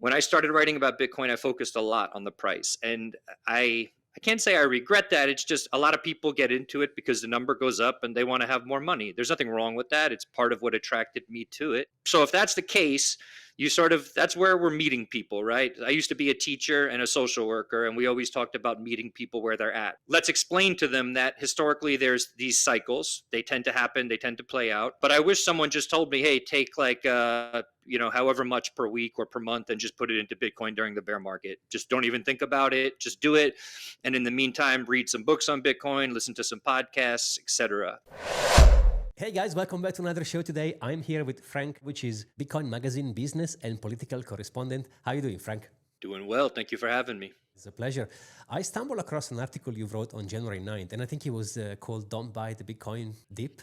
When I started writing about Bitcoin, I focused a lot on the price. And I can't say I regret that. It's just a lot of people get into it because the number goes up and they want to have more money. There's nothing wrong with that. It's part of what attracted me to it. So if that's the case, that's where we're meeting people, right? I used to be a teacher and a social worker, and we always talked about meeting people where they're at. Let's explain to them that historically there's these cycles. They tend to happen, they tend to play out. But I wish someone just told me, hey, take like however much per week or per month and just put it into Bitcoin during the bear market. Just don't even think about it. Just do it. And in the meantime, read some books on Bitcoin, listen to some podcasts, etc. Hey guys, welcome back to another show today. I'm here with Frank, which is Bitcoin Magazine business and political correspondent. How are you doing, Frank? Doing well. Thank you for having me. It's a pleasure. I stumbled across an article you wrote on January 9th, and I think it was called Don't Buy the Bitcoin Dip.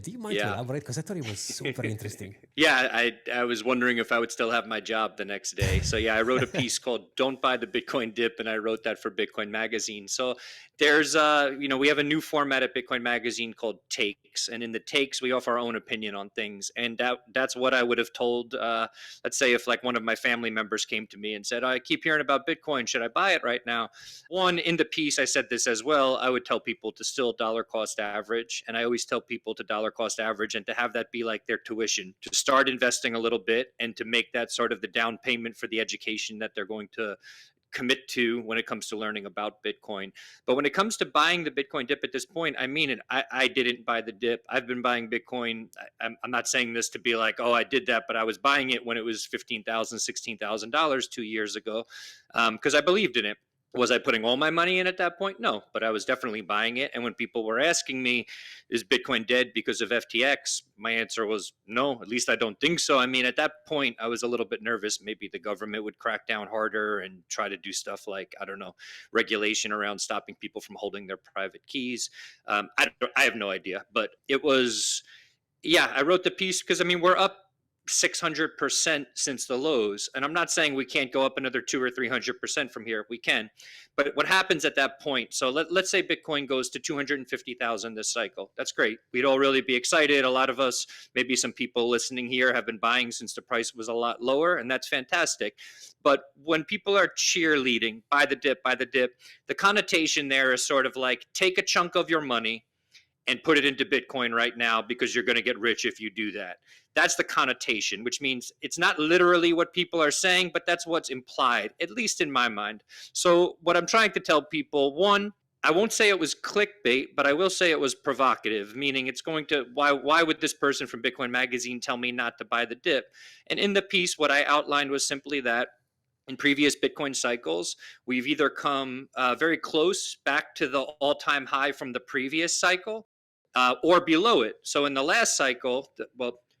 Do you mind to elaborate? Because I thought it was super interesting. Yeah, I was wondering if I would still have my job the next day. So yeah, I wrote a piece called Don't Buy the Bitcoin Dip, and I wrote that for Bitcoin Magazine. So there's, we have a new format at Bitcoin Magazine called Takes. And in the Takes, we offer our own opinion on things. And that's what I would have told, let's say if like one of my family members came to me and said, I keep hearing about Bitcoin, should I buy it right now? One, in the piece, I said this as well, I would tell people to still dollar cost average. And I always tell people to dollar cost average and to have that be like their tuition, to start investing a little bit and to make that sort of the down payment for the education that they're going to commit to when it comes to learning about Bitcoin. But when it comes to buying the Bitcoin dip at this point, I mean it. I didn't buy the dip. I've been buying Bitcoin. I'm not saying this to be like, oh, I did that, but I was buying it when it was $15,000, $16,000 2 years ago because I believed in it. Was I putting all my money in at that point? No, but I was definitely buying it. And when people were asking me, is Bitcoin dead because of FTX? My answer was no, at least I don't think so. I mean, at that point, I was a little bit nervous. Maybe the government would crack down harder and try to do stuff like, I don't know, regulation around stopping people from holding their private keys. I have no idea, but it was, I wrote the piece because, I mean, we're up 600% since the lows. And I'm not saying we can't go up another 200 or 300% from here. We can. But what happens at that point? So let's say Bitcoin goes to 250,000 this cycle. That's great. We'd all really be excited. A lot of us, maybe some people listening here, have been buying since the price was a lot lower, and that's fantastic. But when people are cheerleading, buy the dip, the connotation there is sort of like, take a chunk of your money and put it into Bitcoin right now because you're going to get rich if you do that. That's the connotation, which means it's not literally what people are saying, but that's what's implied, at least in my mind. So what I'm trying to tell people, one, I won't say it was clickbait, but I will say it was provocative, meaning it's going to, why would this person from Bitcoin Magazine tell me not to buy the dip? And in the piece, what I outlined was simply that in previous Bitcoin cycles, we've either come very close back to the all-time high from the previous cycle, or below it. So in the last cycle,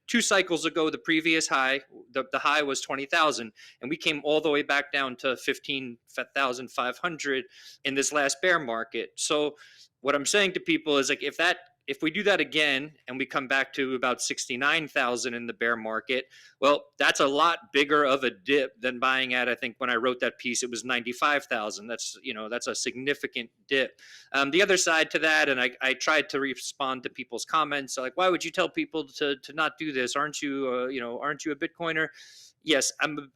2 cycles ago, the previous high, the high was 20,000, and we came all the way back down to 15,500 in this last bear market. So what I'm saying to people is like, if we do that again and we come back to about 69,000 in the bear market, well, that's a lot bigger of a dip than buying at, I think when I wrote that piece, it was 95,000. That's a significant dip. The other side to that, and I tried to respond to people's comments, like, why would you tell people to not do this? Aren't you a Bitcoiner? Yes,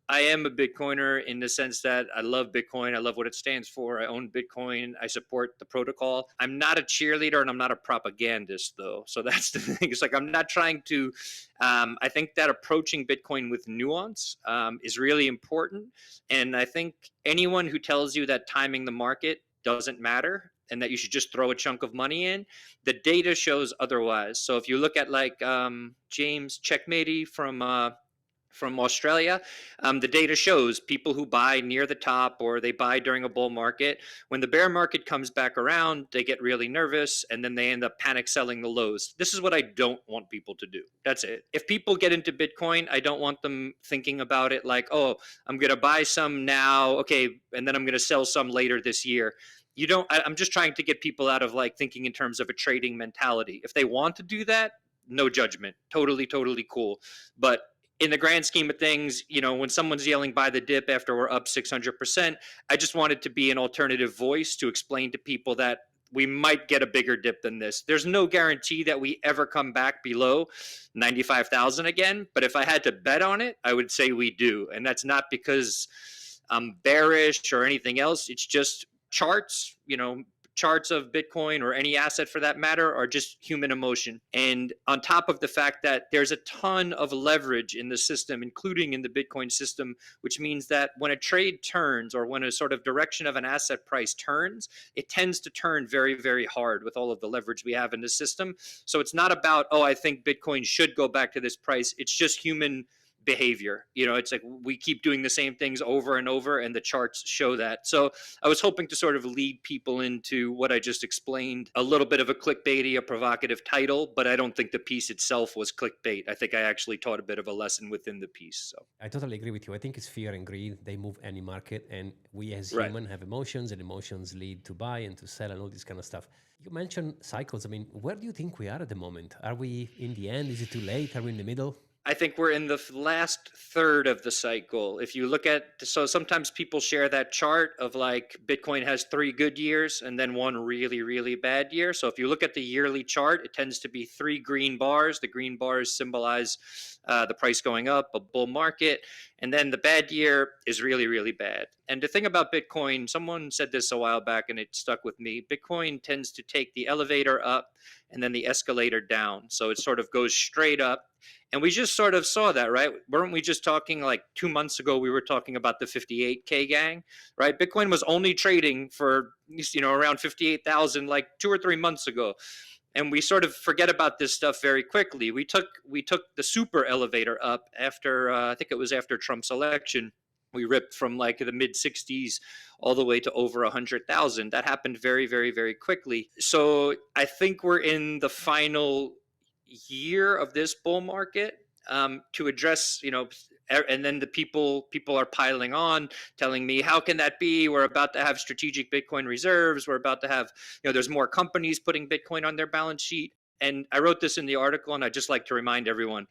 I am a Bitcoiner in the sense that I love Bitcoin. I love what it stands for. I own Bitcoin. I support the protocol. I'm not a cheerleader and I'm not a propagandist, though. So that's the thing. It's like I'm not trying to. I think that approaching Bitcoin with nuance is really important. And I think anyone who tells you that timing the market doesn't matter and that you should just throw a chunk of money in, the data shows otherwise. So if you look at like James Checkmatey from Australia, the data shows people who buy near the top or they buy during a bull market. When the bear market comes back around, they get really nervous and then they end up panic selling the lows. This is what I don't want people to do. That's it. If people get into Bitcoin, I don't want them thinking about it like, oh, I'm going to buy some now, okay, and then I'm going to sell some later this year. I'm just trying to get people out of like thinking in terms of a trading mentality. If they want to do that, no judgment. Totally cool. But in the grand scheme of things, when someone's yelling buy the dip after we're up 600%, I just wanted to be an alternative voice to explain to people that we might get a bigger dip than this. There's no guarantee that we ever come back below 95,000 again. But if I had to bet on it, I would say we do. And that's not because I'm bearish or anything else. It's just charts, charts of Bitcoin or any asset for that matter are just human emotion. And on top of the fact that there's a ton of leverage in the system, including in the Bitcoin system, which means that when a trade turns or when a sort of direction of an asset price turns, it tends to turn very, very hard with all of the leverage we have in the system. So it's not about, oh, I think Bitcoin should go back to this price. It's just human behavior. It's like we keep doing the same things over and over, and the charts show that. So I was hoping to sort of lead people into what I just explained, a little bit of a clickbaity, a provocative title, but I don't think the piece itself was clickbait. I think I actually taught a bit of a lesson within the piece. So I totally agree with you. I think it's fear and greed. They move any market, and we as Right. humans have emotions, and emotions lead to buy and to sell and all this kind of stuff. You mentioned cycles. I mean, where do you think we are at the moment? Are we in the end? Is it too late? Are we in the middle? I think we're in the last third of the cycle. If you look at, so sometimes people share that chart of like Bitcoin has 3 good years and then 1 really, really bad year. So if you look at the yearly chart, it tends to be 3 green bars. The green bars symbolize the price going up, a bull market. And then the bad year is really, really bad. And the thing about Bitcoin, someone said this a while back and it stuck with me. Bitcoin tends to take the elevator up and then the escalator down. So it sort of goes straight up. And we just sort of saw that, right? Weren't we just talking like 2 months ago? We were talking about the 58K gang, right? Bitcoin was only trading for, around 58,000 like 2 or 3 months ago. And we sort of forget about this stuff very quickly. We took the super elevator up after, I think it was after Trump's election. We ripped from like the mid 60s all the way to over 100,000. That happened very, very, very quickly. So I think we're in the final year of this bull market to address, and then the people are piling on, telling me, how can that be? We're about to have strategic Bitcoin reserves. We're about to have, there's more companies putting Bitcoin on their balance sheet. And I wrote this in the article, and I just like to remind everyone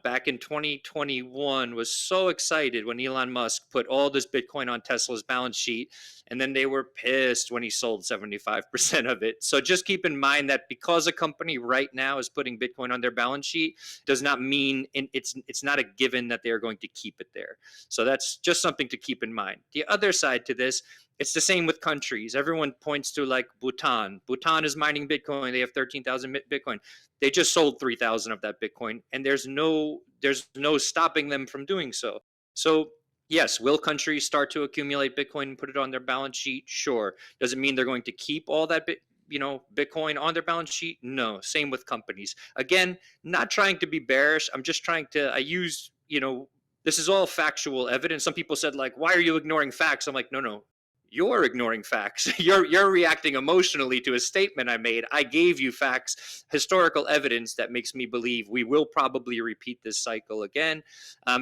back in 2021 was so excited when Elon Musk put all this Bitcoin on Tesla's balance sheet, and then they were pissed when he sold 75% of it. So just keep in mind that because a company right now is putting Bitcoin on their balance sheet does not mean it's not a given that they're going to keep it there. So that's just something to keep in mind. The other side to this, it's the same with countries. Everyone points to like Bhutan. Bhutan is mining Bitcoin. They have 13,000 Bitcoin. They just sold 3,000 of that Bitcoin, and there's no stopping them from doing so. So yes, will countries start to accumulate Bitcoin and put it on their balance sheet? Sure. Does it mean they're going to keep all that Bitcoin on their balance sheet? No. Same with companies. Again, not trying to be bearish. I'm just trying to. I use this is all factual evidence. Some people said like, why are you ignoring facts? I'm like, no. You're ignoring facts. You're reacting emotionally to a statement I made. I gave you facts, historical evidence that makes me believe we will probably repeat this cycle again.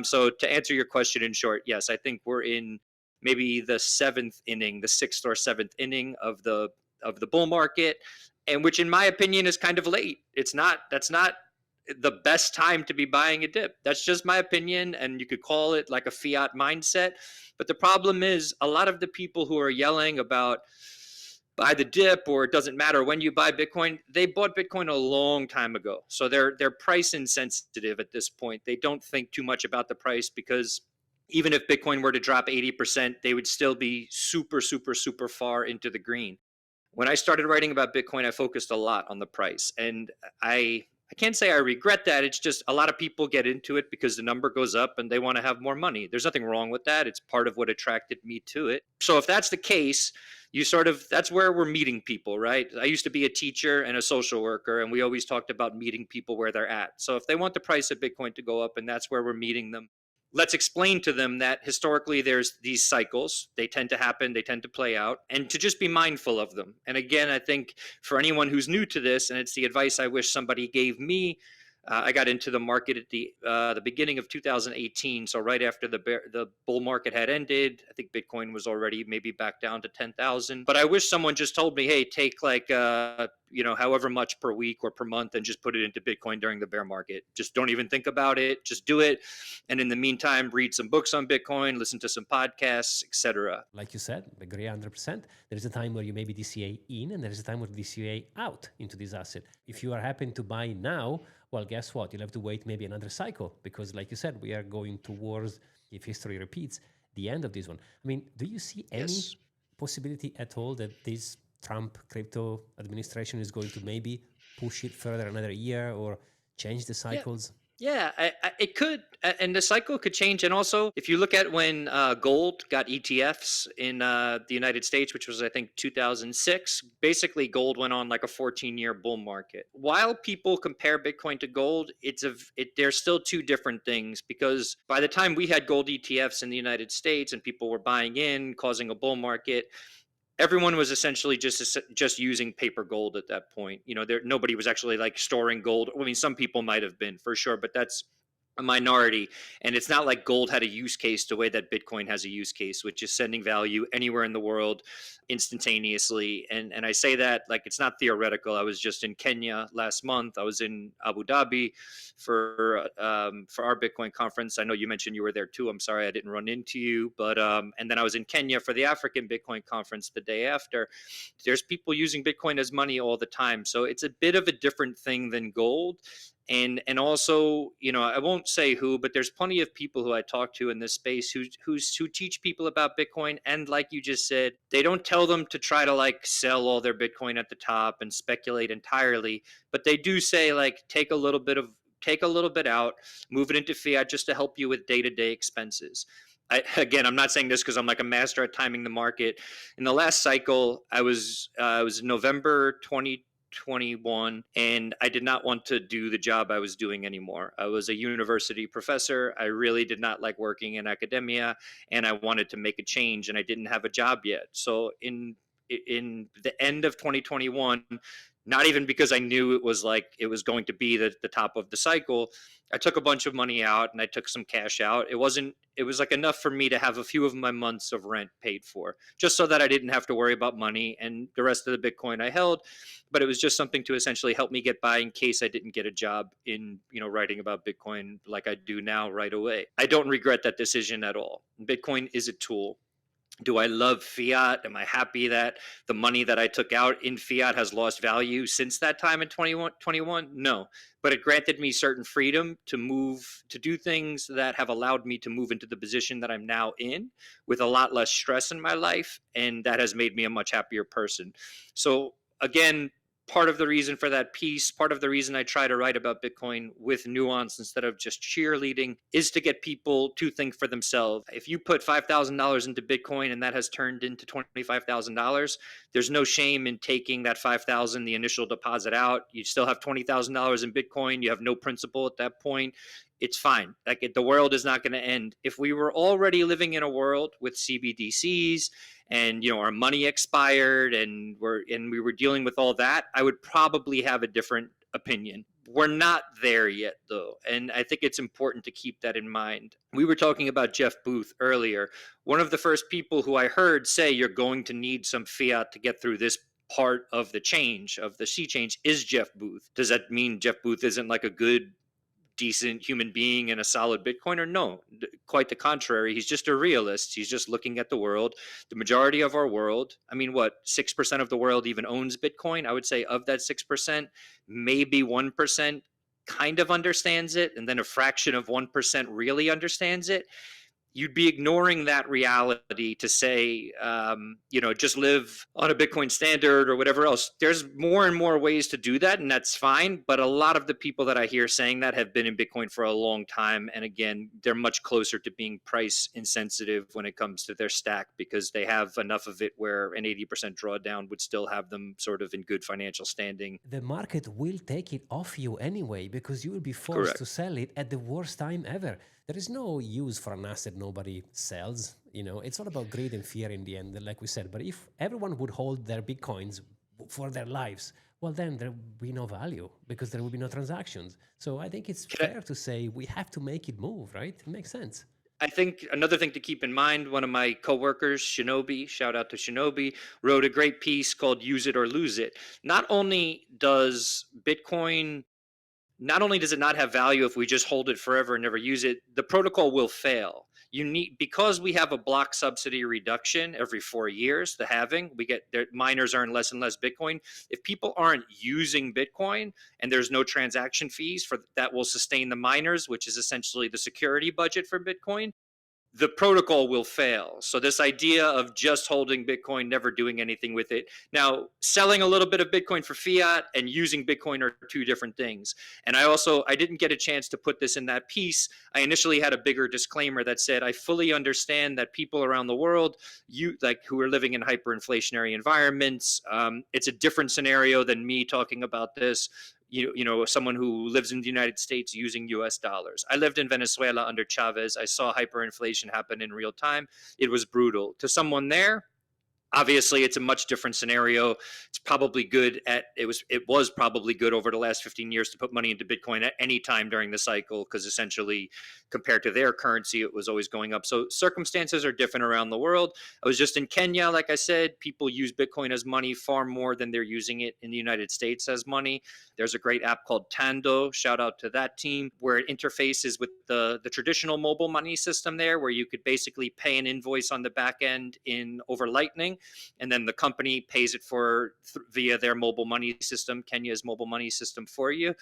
So to answer your question in short, yes, I think we're in maybe the 7th inning, the 6th or 7th inning of the bull market, and which in my opinion is kind of late. That's not the best time to be buying a dip. That's just my opinion, and you could call it like a fiat mindset. But the problem is a lot of the people who are yelling about buy the dip or it doesn't matter when you buy Bitcoin, they bought Bitcoin a long time ago. So they're price insensitive at this point. They don't think too much about the price because even if Bitcoin were to drop 80%, they would still be super, super, super far into the green. When I started writing about Bitcoin, I focused a lot on the price, and I can't say I regret that. It's just a lot of people get into it because the number goes up and they want to have more money. There's nothing wrong with that. It's part of what attracted me to it. So if that's the case, that's where we're meeting people, right? I used to be a teacher and a social worker, and we always talked about meeting people where they're at. So if they want the price of Bitcoin to go up and that's where we're meeting them, let's explain to them that historically there's these cycles. They tend to happen, they tend to play out, and to just be mindful of them. And again, I think for anyone who's new to this, and it's the advice I wish somebody gave me I got into the market at the beginning of 2018, so right after the bull market had ended. I think Bitcoin was already maybe back down to 10,000. But I wish someone just told me, hey, take like however much per week or per month and just put it into Bitcoin during the bear market. Just don't even think about it. Just do it. And in the meantime, read some books on Bitcoin, listen to some podcasts, etc. Like you said, agree 100%. There is a time where you maybe DCA in, and there is a time where DCA out into this asset. If you are happy to buy now, well, guess what? You'll have to wait maybe another cycle because, like you said, we are going towards, if history repeats, the end of this one. I mean, do you see any possibility at all that this Trump crypto administration is going to maybe push it further another year or change the cycles? Yeah, it could, and the cycle could change. And also, if you look at when gold got ETFs in the United States, which was I think 2006, basically gold went on like a 14-year bull market. While people compare Bitcoin to gold, they're still two different things, because by the time we had gold ETFs in the United States and people were buying in, causing a bull market, everyone was essentially just using paper gold at that point. Nobody was actually like storing gold. I mean, some people might have been for sure, but that's a minority. And it's not like gold had a use case the way that Bitcoin has a use case, which is sending value anywhere in the world instantaneously. And I say that like it's not theoretical. I was just in Kenya last month. I was in Abu Dhabi for our Bitcoin conference. I know you mentioned you were there too. I'm sorry I didn't run into you, but and then I was in Kenya for the African Bitcoin conference the day after. There's people using Bitcoin as money all the time, so it's a bit of a different thing than gold. And also, I won't say who, but there's plenty of people who I talk to in this space who teach people about Bitcoin. And like you just said, they don't tell them to try to like sell all their Bitcoin at the top and speculate entirely, but they do say like take a little bit out, move it into fiat just to help you with day-to-day expenses. I'm not saying this because I'm like a master at timing the market. In the last cycle, I was November 2021, and I did not want to do the job I was doing anymore. I was a university professor. I really did not like working in academia, and I wanted to make a change, and I didn't have a job yet. So in the end of 2021, not even because I knew it was going to be the top of the cycle, I took a bunch of money out and I took some cash out. It was like enough for me to have a few of my months of rent paid for, just so that I didn't have to worry about money, and the rest of the Bitcoin I held. But it was just something to essentially help me get by in case I didn't get a job in, writing about Bitcoin like I do now right away. I don't regret that decision at all. Bitcoin is a tool. Do I love fiat? Am I happy that the money that I took out in fiat has lost value since that time in 2021? No, but it granted me certain freedom to do things that have allowed me to move into the position that I'm now in with a lot less stress in my life. And that has made me a much happier person. So again, part of the reason for that piece, part of the reason I try to write about Bitcoin with nuance instead of just cheerleading, is to get people to think for themselves. If you put $5,000 into Bitcoin and that has turned into $25,000, there's no shame in taking that $5,000, the initial deposit out. You still have $20,000 in Bitcoin. You have no principal at that point. It's fine. Like, the world is not going to end. If we were already living in a world with CBDCs and our money expired and we were dealing with all that, I would probably have a different opinion. We're not there yet, though, and I think it's important to keep that in mind. We were talking about Jeff Booth earlier. One of the first people who I heard say you're going to need some fiat to get through this part of the change, of the sea change, is Jeff Booth. Does that mean Jeff Booth isn't like a good, decent human being and a solid Bitcoiner? No, quite the contrary. He's just a realist. He's just looking at the world. The majority of our world, I mean, 6% of the world even owns Bitcoin? I would say of that 6%, maybe 1% kind of understands it, and then a fraction of 1% really understands it. You'd be ignoring that reality to say, just live on a Bitcoin standard or whatever else. There's more and more ways to do that, and that's fine. But a lot of the people that I hear saying that have been in Bitcoin for a long time. And again, they're much closer to being price insensitive when it comes to their stack, because they have enough of it where an 80% drawdown would still have them sort of in good financial standing. The market will take it off you anyway, because you will be forced to sell it at the worst time ever. There is no use for an asset nobody sells. It's all about greed and fear in the end, like we said. But if everyone would hold their Bitcoins for their lives, well, then there will be no value because there will be no transactions. So I think it's Can fair to say we have to make it move, right? It makes sense. I think another thing to keep in mind, one of my coworkers, Shinobi, shout out to Shinobi, wrote a great piece called Use It or Lose It. Not only does Bitcoin, not only does it not have value if we just hold it forever and never use it, the protocol will fail. You need, because we have a block subsidy reduction every 4 years, the halving, we get their miners earn less and less Bitcoin. If people aren't using Bitcoin and there's no transaction fees for that will sustain the miners, which is essentially the security budget for Bitcoin, the protocol will fail. So this idea of just holding Bitcoin, never doing anything with it. Now, selling a little bit of Bitcoin for fiat and using Bitcoin are two different things. And I didn't get a chance to put this in that piece. I initially had a bigger disclaimer that said, I fully understand that people around the world, who are living in hyperinflationary environments, it's a different scenario than me talking about this. Someone who lives in the United States using US dollars. I lived in Venezuela under Chavez. I saw hyperinflation happen in real time. It was brutal. To someone there, obviously it's a much different scenario. It's probably good it was probably good over the last 15 years to put money into Bitcoin at any time during the cycle, because essentially compared to their currency it was always going up. So circumstances are different around the world. I was just in Kenya. Like I said, people use Bitcoin as money far more than they're using it in the United States as money. There's a great app called Tando, shout out to that team, where it interfaces with the traditional mobile money system there, where you could basically pay an invoice on the back end in over Lightning, and then the company pays it via their mobile money system, Kenya's mobile money system, for you.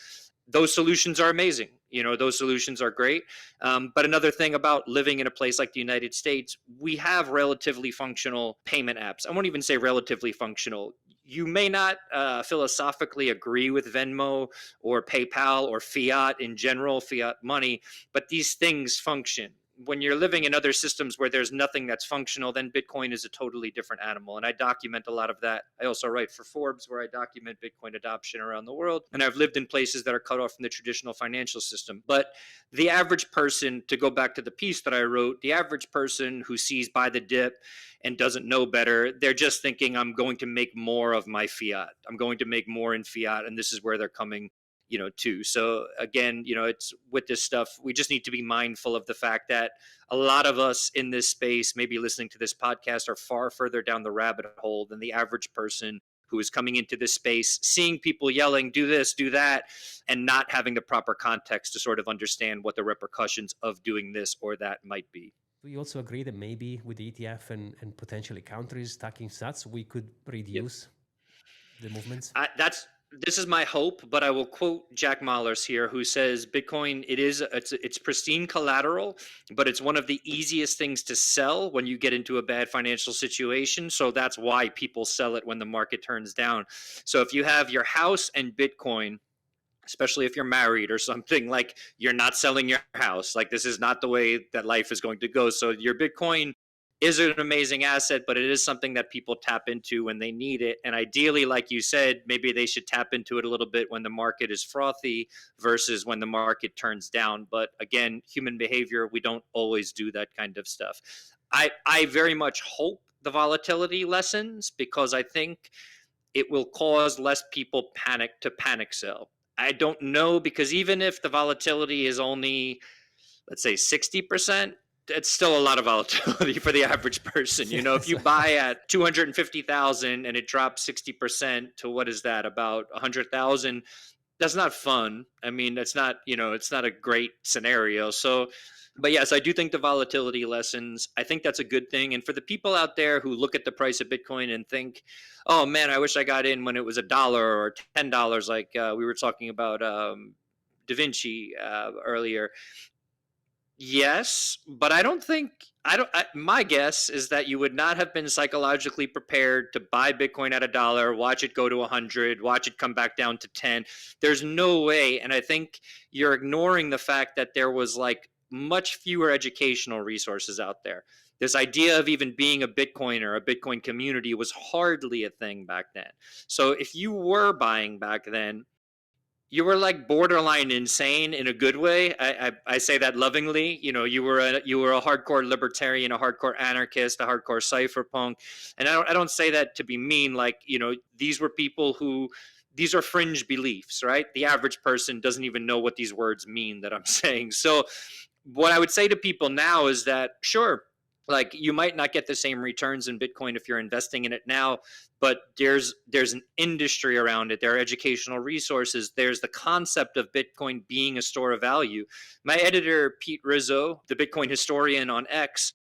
Those solutions are amazing. Those solutions are great. But another thing about living in a place like the United States, we have relatively functional payment apps. I won't even say relatively functional. You may not philosophically agree with Venmo or PayPal or fiat in general, fiat money, but these things function. When you're living in other systems where there's nothing that's functional, then Bitcoin is a totally different animal. And I document a lot of that. I also write for Forbes, where I document Bitcoin adoption around the world. And I've lived in places that are cut off from the traditional financial system. But the average person, to go back to the piece that I wrote, the average person who sees buy the dip and doesn't know better, they're just thinking, I'm going to make more of my fiat. I'm going to make more in fiat. And this is where they're coming too. So again, it's with this stuff, we just need to be mindful of the fact that a lot of us in this space, maybe listening to this podcast, are far further down the rabbit hole than the average person who is coming into this space, seeing people yelling, do this, do that, and not having the proper context to sort of understand what the repercussions of doing this or that might be. Do you also agree that maybe with the ETF and potentially countries stacking sats, we could Yep. reduce the movements? This is my hope, but I will quote Jack Mallers here, who says Bitcoin, it's pristine collateral, but it's one of the easiest things to sell when you get into a bad financial situation. So that's why people sell it when the market turns down. So if you have your house and Bitcoin, especially if you're married or something, like, you're not selling your house. Like, this is not the way that life is going to go. So your Bitcoin is an amazing asset, but it is something that people tap into when they need it. And ideally, like you said, maybe they should tap into it a little bit when the market is frothy versus when the market turns down. But again, human behavior, we don't always do that kind of stuff. I very much hope the volatility lessens, because I think it will cause less people to panic sell. I don't know, because even if the volatility is only, let's say, 60%, it's still a lot of volatility for the average person. If you buy at 250,000 and it drops 60% to, what is that, about 100,000, that's not fun. I mean, it's not a great scenario. So, but yes, I do think the volatility lessens. I think that's a good thing. And for the people out there who look at the price of Bitcoin and think, oh man, I wish I got in when it was $1 or $10, like we were talking about Da Vinci earlier. Yes, but I don't think my guess is that you would not have been psychologically prepared to buy Bitcoin at $1, watch it go to 100, watch it come back down to 10. There's no way. And I think you're ignoring the fact that there was like much fewer educational resources out there. This idea of even being a Bitcoiner, a Bitcoin community, was hardly a thing back then. So if you were buying back then, you were like borderline insane in a good way. I say that lovingly. You were a hardcore libertarian, a hardcore anarchist, a hardcore cypherpunk, and I don't say that to be mean. Like, these were people who these are fringe beliefs, right? The average person doesn't even know what these words mean that I'm saying. So what I would say to people now is that, sure, like you might not get the same returns in Bitcoin if you're investing in it now, but there's an industry around it. There are educational resources. There's the concept of Bitcoin being a store of value. My editor, Pete Rizzo, the Bitcoin historian on X,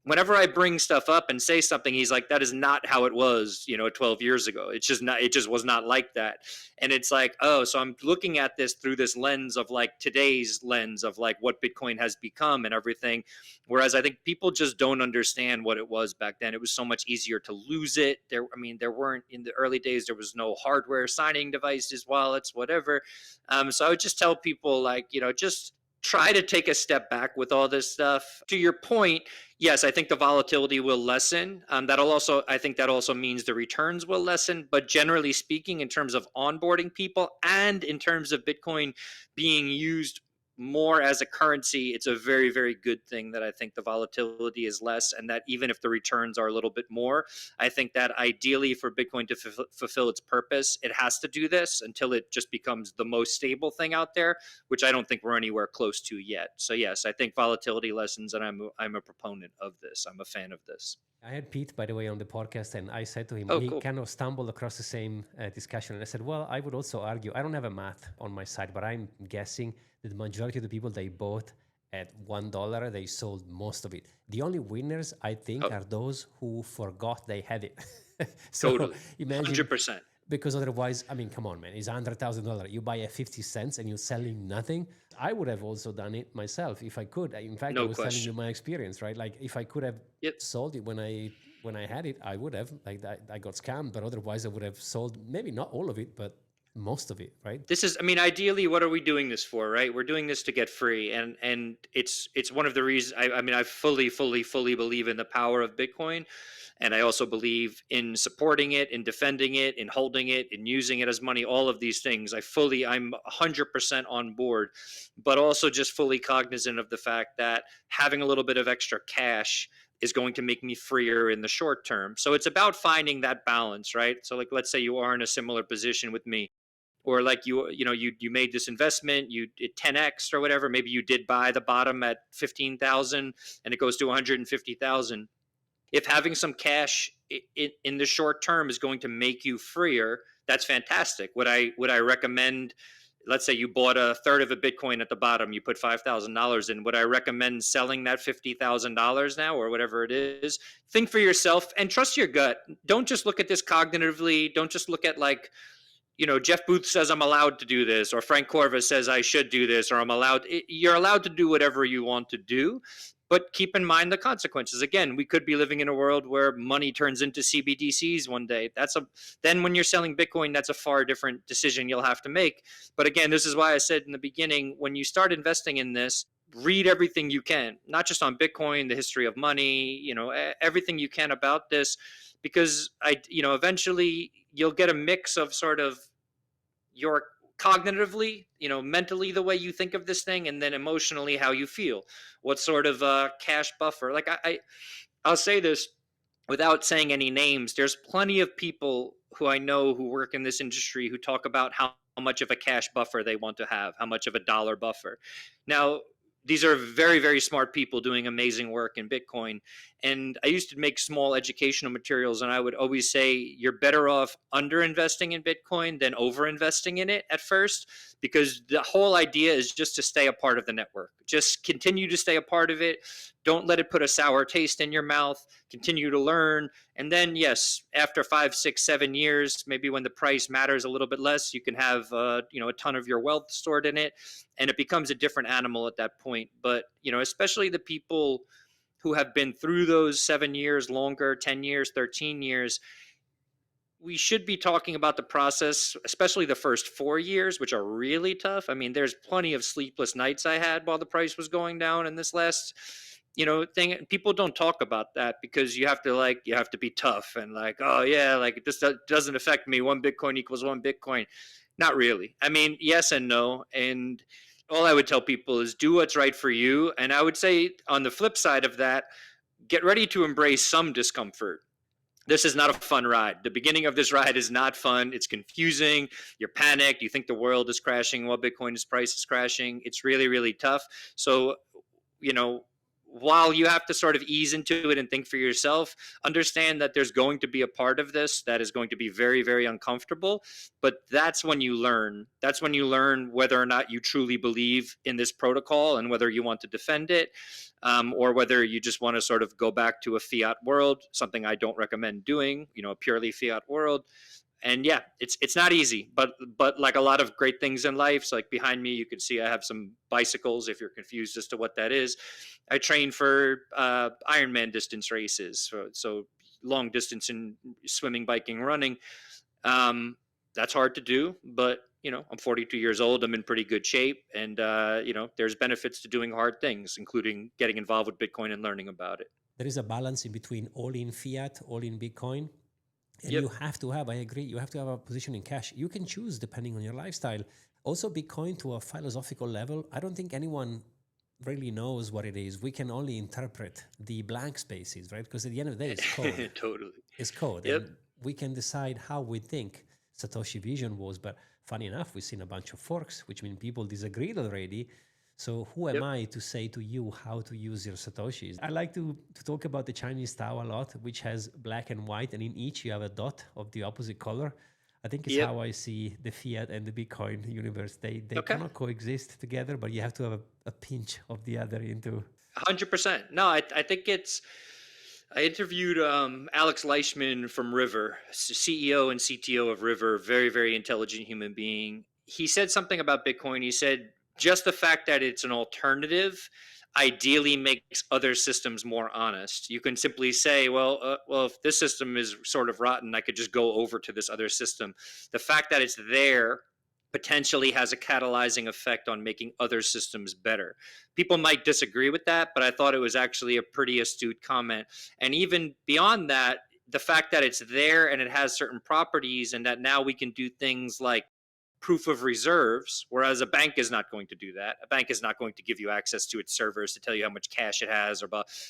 whenever I bring stuff up and say something, he's like, that is not how it was, 12 years ago. It's just not, it just was not like that. And it's like, oh, so I'm looking at this through this lens of like today's lens of like what Bitcoin has become and everything. Whereas I think people just don't understand what it was back then. It was so much easier to lose it. There weren't, in the early days, there was no hardware signing devices, wallets, whatever. So I would just tell people like, just try to take a step back with all this stuff. To your point, yes, I think the volatility will lessen. I think that also means the returns will lessen. But generally speaking, in terms of onboarding people and in terms of Bitcoin being used more as a currency, it's a very, very good thing that I think the volatility is less, and that even if the returns are a little bit more, I think that ideally for Bitcoin to fulfill its purpose, it has to do this until it just becomes the most stable thing out there, which I don't think we're anywhere close to yet. So yes, I think volatility lessens, and I'm a proponent of this. I'm a fan of this. I had Pete, by the way, on the podcast, and I said to him, Oh, he cool. kind of stumbled across the same discussion. And I said, well, I would also argue, I don't have a math on my side, but I'm guessing that the majority of the people they bought at $1, they sold most of it. The only winners, I think, are those who forgot they had it. So Totally. imagine 100%. because otherwise, I mean, come on, man, it's $100,000. You buy at 50 cents and you're selling nothing. I would have also done it myself if I could. In fact, I No was telling you question. my experience, right? Like if I could have Yep. sold it when I had it, I would have. Like I got scammed, but otherwise I would have sold maybe not all of it, but most of it, right? Ideally, what are we doing this for, right? We're doing this to get free, and it's one of the reasons. I fully believe in the power of Bitcoin, and I also believe in supporting it, in defending it, in holding it, in using it as money. All of these things, I'm 100% on board, but also just fully cognizant of the fact that having a little bit of extra cash is going to make me freer in the short term. So it's about finding that balance, right? So like, let's say you are in a similar position with me, or like you made this investment, you did 10x or whatever, maybe you did buy the bottom at 15,000 and it goes to 150,000. If having some cash in the short term is going to make you freer, that's fantastic. Would I recommend, let's say you bought a third of a Bitcoin at the bottom, you put $5,000 in, would I recommend selling that $50,000 now or whatever it is? Think for yourself and trust your gut. Don't just look at this cognitively. Don't just look at like, Jeff Booth says I'm allowed to do this, or Frank Corva says I should do this, or you're allowed to do whatever you want to do, but keep in mind the consequences. Again, we could be living in a world where money turns into CBDCs one day. Then when you're selling Bitcoin, that's a far different decision you'll have to make. But again, this is why I said in the beginning, when you start investing in this, read everything you can, not just on Bitcoin, the history of money, everything you can about this, because eventually you'll get a mix of sort of your cognitively, mentally the way you think of this thing, and then emotionally how you feel. What sort of cash buffer? Like I'll say this without saying any names. There's plenty of people who I know who work in this industry who talk about how much of a cash buffer they want to have, how much of a dollar buffer. Now, these are very, very smart people doing amazing work in Bitcoin. And I used to make small educational materials, and I would always say you're better off under investing in Bitcoin than over investing in it at first, because the whole idea is just to stay a part of the network. Just continue to stay a part of it. Don't let it put a sour taste in your mouth. Continue to learn. And then, yes, after 5, 6, 7 years, maybe when the price matters a little bit less, you can have a ton of your wealth stored in it, and it becomes a different animal at that point. But especially the people who have been through those 7 years, longer, 10 years, 13 years, we should be talking about the process, especially the first 4 years, which are really tough. I mean, there's plenty of sleepless nights I had while the price was going down in this last thing. People don't talk about that because you have to be tough and like, oh yeah, like this doesn't affect me, 1 Bitcoin equals 1 Bitcoin. Not really. I mean, yes and no. And all I would tell people is do what's right for you. And I would say on the flip side of that, get ready to embrace some discomfort. This is not a fun ride. The beginning of this ride is not fun. It's confusing. You're panicked. You think the world is crashing while Bitcoin's price is crashing. It's really, really tough. So, you know, while you have to sort of ease into it and think for yourself, understand that there's going to be a part of this that is going to be very, very uncomfortable. But that's when you learn. That's when you learn whether or not you truly believe in this protocol and whether you want to defend it, or whether you just want to sort of go back to a fiat world, something I don't recommend doing, a purely fiat world. And yeah, it's not easy, but like a lot of great things in life, so like behind me, you can see I have some bicycles. If you're confused as to what that is, I train for Ironman distance races, so long distance in swimming, biking, running. That's hard to do, but I'm 42 years old. I'm in pretty good shape, and there's benefits to doing hard things, including getting involved with Bitcoin and learning about it. There is a balance in between all in fiat, all in Bitcoin. And Yep. you have to have, I agree, you have to have a position in cash. You can choose depending on your lifestyle. Also, Bitcoin to a philosophical level, I don't think anyone really knows what it is. We can only interpret the blank spaces, right? Because at the end of the day, it's code. Totally. It's code. Yep. And we can decide how we think Satoshi vision was. But funny enough, we've seen a bunch of forks, which mean people disagreed already. So who am Yep. I to say to you how to use your Satoshis? I like to talk about the Chinese Tao a lot, which has black and white, and in each you have a dot of the opposite color. I think it's Yep. how I see the fiat and the Bitcoin universe. They Okay. cannot coexist together, but you have to have a pinch of the other into. 100%. No, I think I interviewed Alex Leishman from River, CEO and CTO of River, very, very intelligent human being. He said something about Bitcoin. He said just the fact that it's an alternative ideally makes other systems more honest. You can simply say, well, if this system is sort of rotten, I could just go over to this other system. The fact that it's there potentially has a catalyzing effect on making other systems better. People might disagree with that, but I thought it was actually a pretty astute comment. And even beyond that, the fact that it's there and it has certain properties, and that now we can do things like proof of reserves, whereas a bank is not going to do that. A bank is not going to give you access to its servers to tell you how much cash it has, or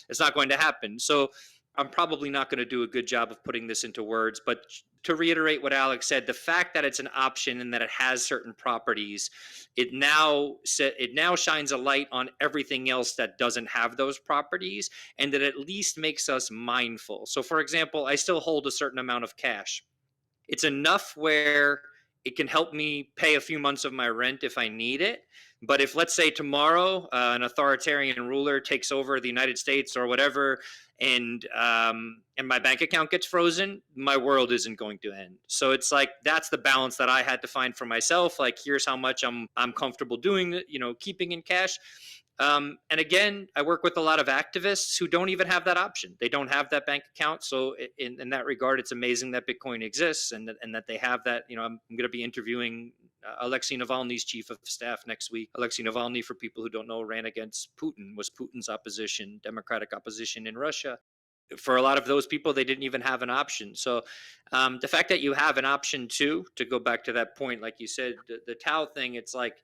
it's not going to happen. So I'm probably not going to do a good job of putting this into words, but to reiterate what Alex said, the fact that it's an option and that it has certain properties, it now shines a light on everything else that doesn't have those properties, and that at least makes us mindful. So for example, I still hold a certain amount of cash. It's enough where it can help me pay a few months of my rent if I need it. But if, let's say, tomorrow an authoritarian ruler takes over the United States or whatever, and my bank account gets frozen, my world isn't going to end. So it's like, that's the balance that I had to find for myself. Like, here's how much I'm comfortable doing, keeping in cash. And again, I work with a lot of activists who don't even have that option. They don't have that bank account. So in that regard, it's amazing that Bitcoin exists, and that they have that. I'm going to be interviewing Alexei Navalny's chief of staff next week. Alexei Navalny, for people who don't know, ran against Putin, was Putin's opposition, democratic opposition in Russia. For a lot of those people, they didn't even have an option. So the fact that you have an option too, to go back to that point, like you said, the Tao thing, it's like,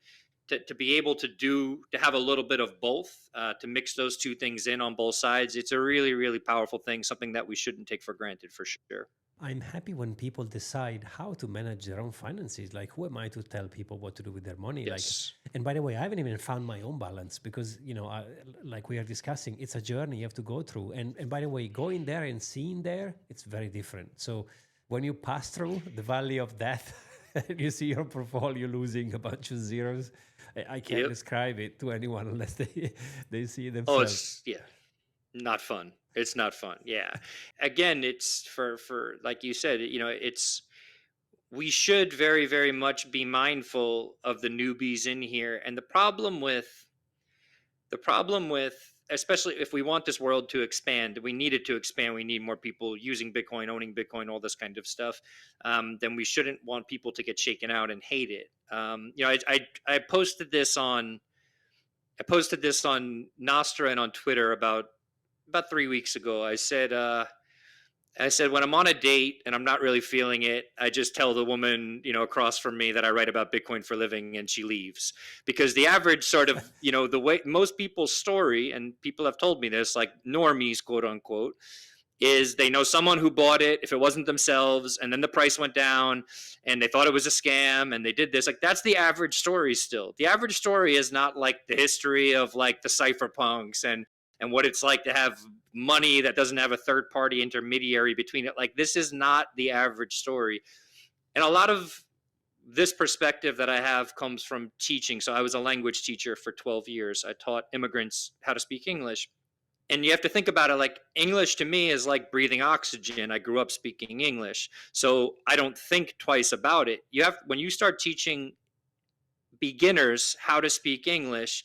to be able to have a little bit of both, to mix those two things in on both sides, it's a really, really powerful thing, something that we shouldn't take for granted, for sure. I'm happy when people decide how to manage their own finances. Like, who am I to tell people what to do with their money? Yes. And by the way, I haven't even found my own balance because, like we are discussing, it's a journey you have to go through. And by the way, going there and seeing there, it's very different. So when you pass through the valley of death and you see your portfolio losing a bunch of zeros, I can't Yep. describe it to anyone unless they see it Oh, themselves. not fun. It's not fun. Yeah. Again, it's for like you said, we should very, very much be mindful of the newbies in here. And the problem with, especially if we want this world to expand, we need it to expand. We need more people using Bitcoin, owning Bitcoin, all this kind of stuff. Then we shouldn't want people to get shaken out and hate it. I posted this on Nostra and on Twitter about 3 weeks ago. I said, when I'm on a date and I'm not really feeling it, I just tell the woman, across from me that I write about Bitcoin for a living, and she leaves. Because the average sort of, the way most people's story, and people have told me this, like normies, quote unquote, is they know someone who bought it if it wasn't themselves, and then the price went down and they thought it was a scam and they did this. Like, that's the average story. Still, the average story is not like the history of like the cypherpunks and what it's like to have money that doesn't have a third party intermediary between it. Like, this is not the average story. And a lot of this perspective that I have comes from teaching. So I was a language teacher for 12 years. I taught immigrants how to speak English. And you have to think about it like English to me is like breathing oxygen. I grew up speaking English. So I don't think twice about it. You have, when you start teaching beginners how to speak English,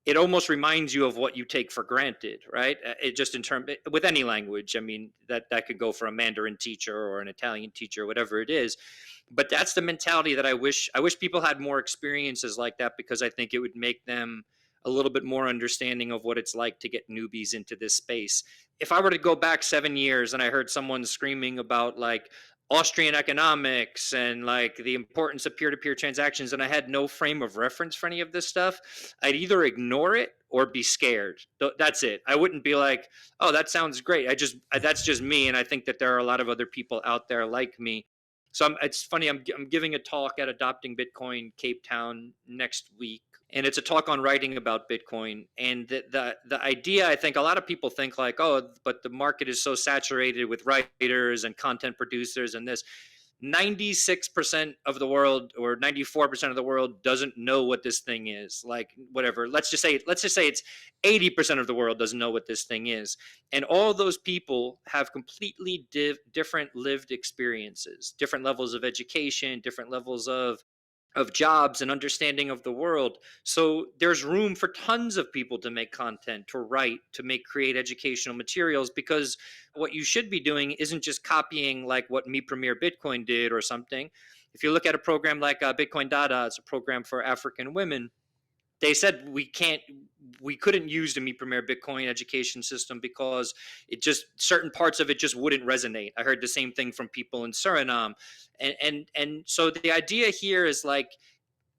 it almost reminds you of what you take for granted, right? It just in term with any language. I mean, that could go for a Mandarin teacher or an Italian teacher, whatever it is. But that's the mentality that I wish people had more experiences like that, because I think it would make them a little bit more understanding of what it's like to get newbies into this space. If I were to go back 7 years and I heard someone screaming about like Austrian economics and like the importance of peer-to-peer transactions, and I had no frame of reference for any of this stuff, I'd either ignore it or be scared. That's it. I wouldn't be like, oh, that sounds great. That's just me, and I think that there are a lot of other people out there like me. So it's funny. I'm giving a talk at Adopting Bitcoin Cape Town next week, and it's a talk on writing about Bitcoin. And the idea, I think a lot of people think like, oh, but the market is so saturated with writers and content producers and this. 96% of the world or 94% of the world doesn't know what this thing is. Like, whatever, let's just say it's 80% of the world doesn't know what this thing is, and all those people have completely different lived experiences, different levels of education, different levels of jobs and understanding of the world. So there's room for tons of people to make content, to write, to create educational materials, because what you should be doing isn't just copying like what Me Premier Bitcoin did or something. If you look at a program like Bitcoin Dada, it's a program for African women. They said we couldn't use the Me Premier Bitcoin education system because it just, certain parts of it just wouldn't resonate. I heard the same thing from people in Suriname. And so the idea here is like,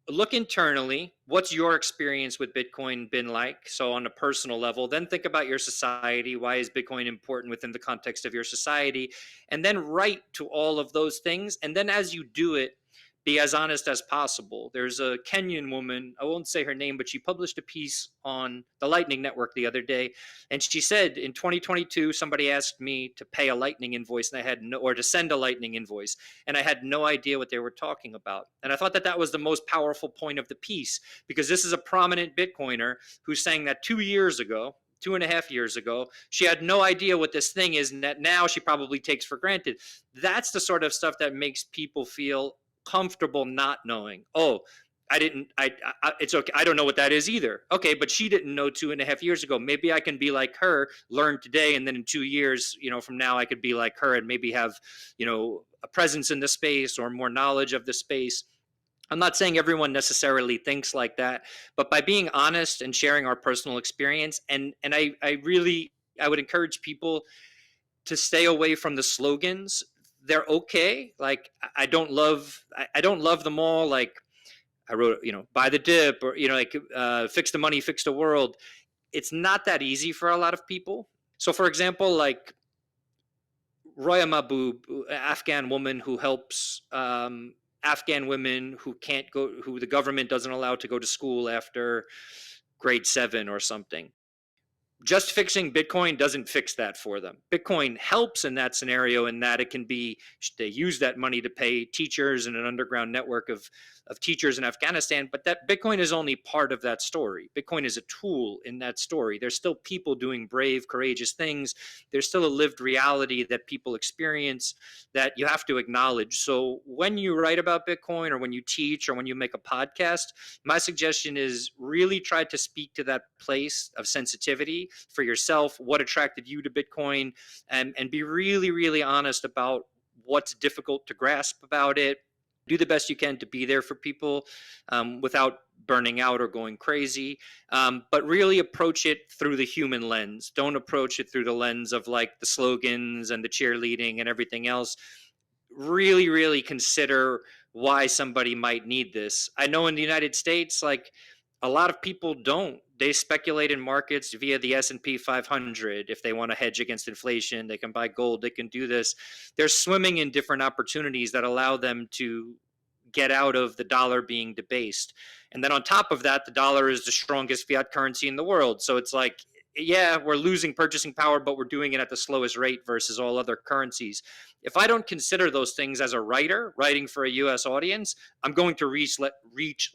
look internally. What's your experience with Bitcoin been like? So on a personal level, then think about your society. Why is Bitcoin important within the context of your society? And then write to all of those things. And then as you do it, be as honest as possible. There's a Kenyan woman, I won't say her name, but she published a piece on the Lightning Network the other day. And she said in 2022, somebody asked me to pay a Lightning invoice and I had no, or to send a Lightning invoice, and I had no idea what they were talking about. And I thought that that was the most powerful point of the piece, because this is a prominent Bitcoiner who's saying that 2 years ago, 2.5 years ago, she had no idea what this thing is, and that now she probably takes for granted. That's the sort of stuff that makes people feel comfortable not knowing. Oh, it's okay. I don't know what that is either. Okay, but she didn't know 2.5 years ago. Maybe I can be like her, learn today, and then in 2 years, from now I could be like her and maybe have, a presence in the space or more knowledge of the space. I'm not saying everyone necessarily thinks like that, but by being honest and sharing our personal experience, and I would encourage people to stay away from the slogans. They're okay. Like, I don't love them all. Like, I wrote, buy the dip, or like fix the money, fix the world. It's not that easy for a lot of people. So for example, like Roya Maboob, Afghan woman who helps Afghan women who can't go, who the government doesn't allow to go to school after grade 7 or something. Just fixing Bitcoin doesn't fix that for them. Bitcoin helps in that scenario, in that it can be, they use that money to pay teachers and an underground network of teachers in Afghanistan, but that Bitcoin is only part of that story. Bitcoin is a tool in that story. There's still people doing brave, courageous things. There's still a lived reality that people experience that you have to acknowledge. So when you write about Bitcoin, or when you teach, or when you make a podcast, my suggestion is really try to speak to that place of sensitivity for yourself, what attracted you to Bitcoin, and be really, really honest about what's difficult to grasp about it. Do the best you can to be there for people without burning out or going crazy, but really approach it through the human lens. Don't approach it through the lens of like the slogans and the cheerleading and everything else. Really, really consider why somebody might need this. I know in the United States, like, A lot of people don't. They speculate in markets via the S&P 500. If they want to hedge against inflation, they can buy gold, they can do this. They're swimming in different opportunities that allow them to get out of the dollar being debased. And then on top of that, the dollar is the strongest fiat currency in the world. So it's like, yeah, we're losing purchasing power, but we're doing it at the slowest rate versus all other currencies. If I don't consider those things as a writer, writing for a US audience, I'm going to reach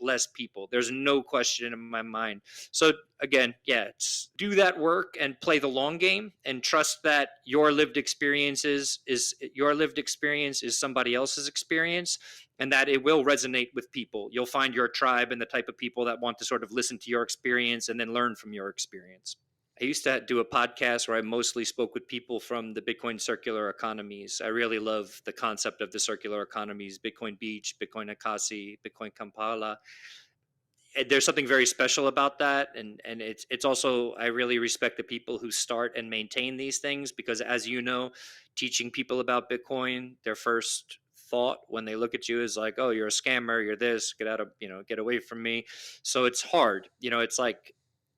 less people. There's no question in my mind. So again, yeah, do that work and play the long game and trust that your lived experience is somebody else's experience, and that it will resonate with people. You'll find your tribe and the type of people that want to sort of listen to your experience and then learn from your experience. I used to do a podcast where I mostly spoke with people from the Bitcoin circular economies. I really love the concept of the circular economies, Bitcoin Beach, Bitcoin Akasi, Bitcoin Kampala. There's something very special about that, and it's also, I really respect the people who start and maintain these things, because as you know, teaching people about Bitcoin, their first thought when they look at you is like, oh, you're a scammer, you're this, get out of, get away from me. So it's hard. It's like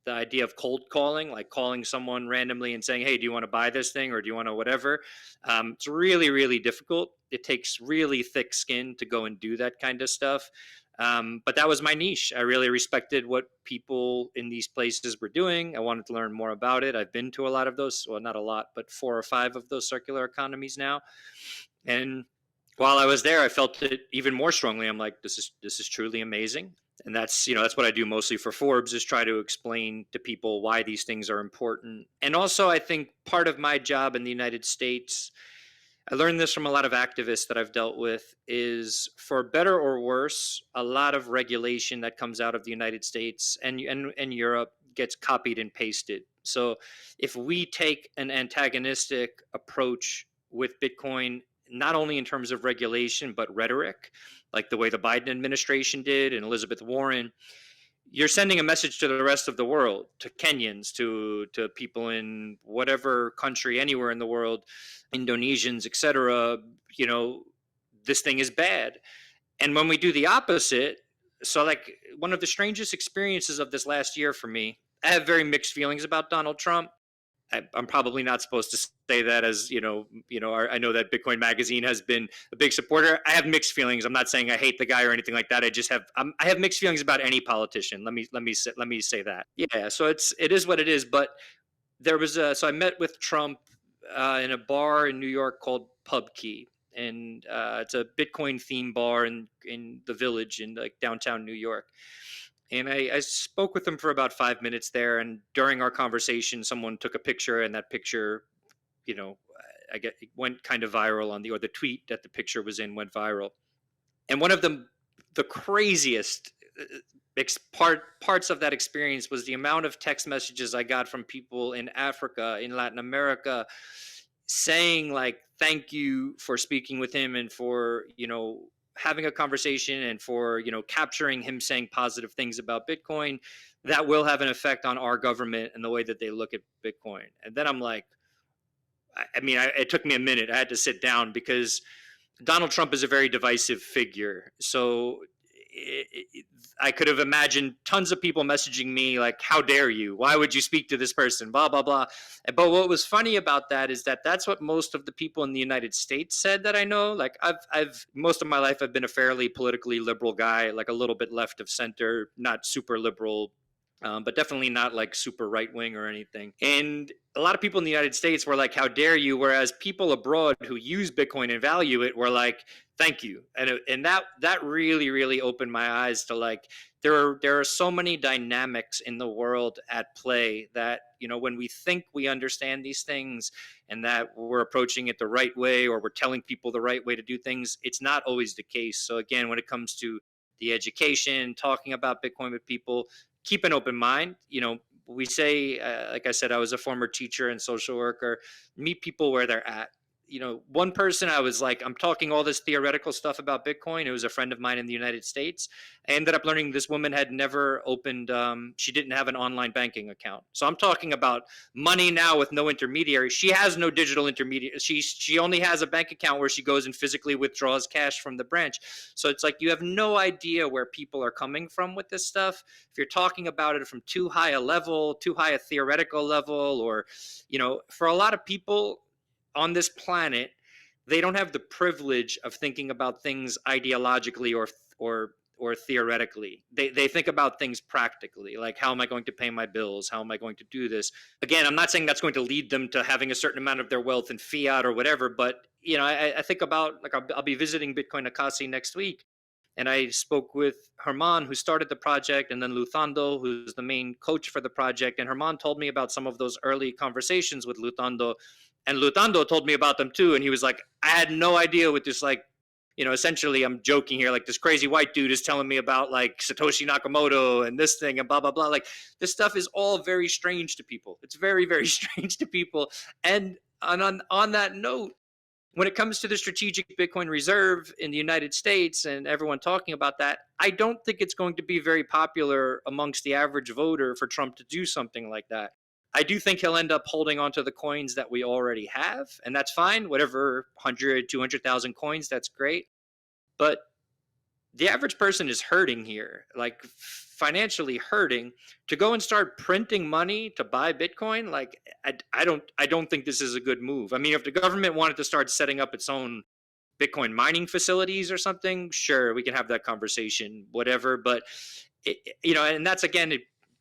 the idea of cold calling, like calling someone randomly and saying, hey, do you want to buy this thing, or do you want to whatever. It's really, really difficult. It takes really thick skin to go and do that kind of stuff. But that was my niche. I really respected what people in these places were doing. I wanted to learn more about it. I've been to a lot of those, well, not a lot, but 4 or 5 of those circular economies now. And while I was there, I felt it even more strongly. I'm like, this is truly amazing. And that's what I do mostly for Forbes, is try to explain to people why these things are important. And also, I think part of my job in the United States, I learned this from a lot of activists that I've dealt with, is for better or worse, a lot of regulation that comes out of the United States and Europe gets copied and pasted. So if we take an antagonistic approach with Bitcoin, not only in terms of regulation, but rhetoric, like the way the Biden administration did and Elizabeth Warren, you're sending a message to the rest of the world, to Kenyans, to people in whatever country, anywhere in the world, Indonesians, etc. This thing is bad. And when we do the opposite, so like one of the strangest experiences of this last year for me, I have very mixed feelings about Donald Trump. I'm probably not supposed to say that, as I know that Bitcoin Magazine has been a big supporter. I have mixed feelings. I'm not saying I hate the guy or anything like that. I just have I have mixed feelings about any politician. Let me say that. Yeah. So it is what it is. But so I met with Trump in a bar in New York called Pub Key, and it's a Bitcoin theme bar in the Village in like downtown New York. And I spoke with him for about 5 minutes there. And during our conversation, someone took a picture, and that picture, you know, it went kind of viral or the tweet that the picture was in went viral. And one of the craziest parts of that experience was the amount of text messages I got from people in Africa, in Latin America, saying like, thank you for speaking with him and for, having a conversation and for, capturing him saying positive things about Bitcoin that will have an effect on our government and the way that they look at Bitcoin. And then I'm like, it took me a minute. I had to sit down, because Donald Trump is a very divisive figure. So I could have imagined tons of people messaging me like, how dare you? Why would you speak to this person? Blah, blah, blah. But what was funny about that is that that's what most of the people in the United States said that I know. Like I've most of my life, I've been a fairly politically liberal guy, like a little bit left of center, not super liberal, but definitely not like super right wing or anything. And a lot of people in the United States were like, how dare you? Whereas people abroad who use Bitcoin and value it were like, thank you. And that really, really opened my eyes to like, there are so many dynamics in the world at play that, when we think we understand these things and that we're approaching it the right way, or we're telling people the right way to do things, it's not always the case. So again, when it comes to the education, talking about Bitcoin with people, keep an open mind. We say, like I said, I was a former teacher and social worker. Meet people where they're at. one person I was like, I'm talking all this theoretical stuff about Bitcoin. It was a friend of mine in the United States. I ended up learning this woman had never opened, she didn't have an online banking account. So I'm talking about money now with no intermediary. She has no digital intermediary. She only has a bank account where she goes and physically withdraws cash from the branch. So it's like you have no idea where people are coming from with this stuff. If you're talking about it from too high a level, too high a theoretical level, or, for a lot of people on this planet, they don't have the privilege of thinking about things ideologically or theoretically. They think about things practically, like how am I going to pay my bills? How am I going to do this? Again, I'm not saying that's going to lead them to having a certain amount of their wealth in fiat or whatever, but I think about, like, I'll be visiting Bitcoin Akasi next week, and I spoke with Herman, who started the project, and then Luthando, who's the main coach for the project. And Herman told me about some of those early conversations with Luthando, and Luthando told me about them too. And he was like, I had no idea what this, like, essentially, I'm joking here, like, this crazy white dude is telling me about, like, Satoshi Nakamoto and this thing and blah, blah, blah. Like, this stuff is all very strange to people. It's very, very strange to people. And on that note, when it comes to the strategic Bitcoin reserve in the United States and everyone talking about that, I don't think it's going to be very popular amongst the average voter for Trump to do something like that. I do think he'll end up holding onto the coins that we already have, and that's fine. Whatever, 100, 200,000 coins, that's great. But the average person is hurting here, like financially hurting. To go and start printing money to buy Bitcoin, like, I don't think this is a good move. I mean, if the government wanted to start setting up its own Bitcoin mining facilities or something, sure, we can have that conversation, whatever. But and that's, again,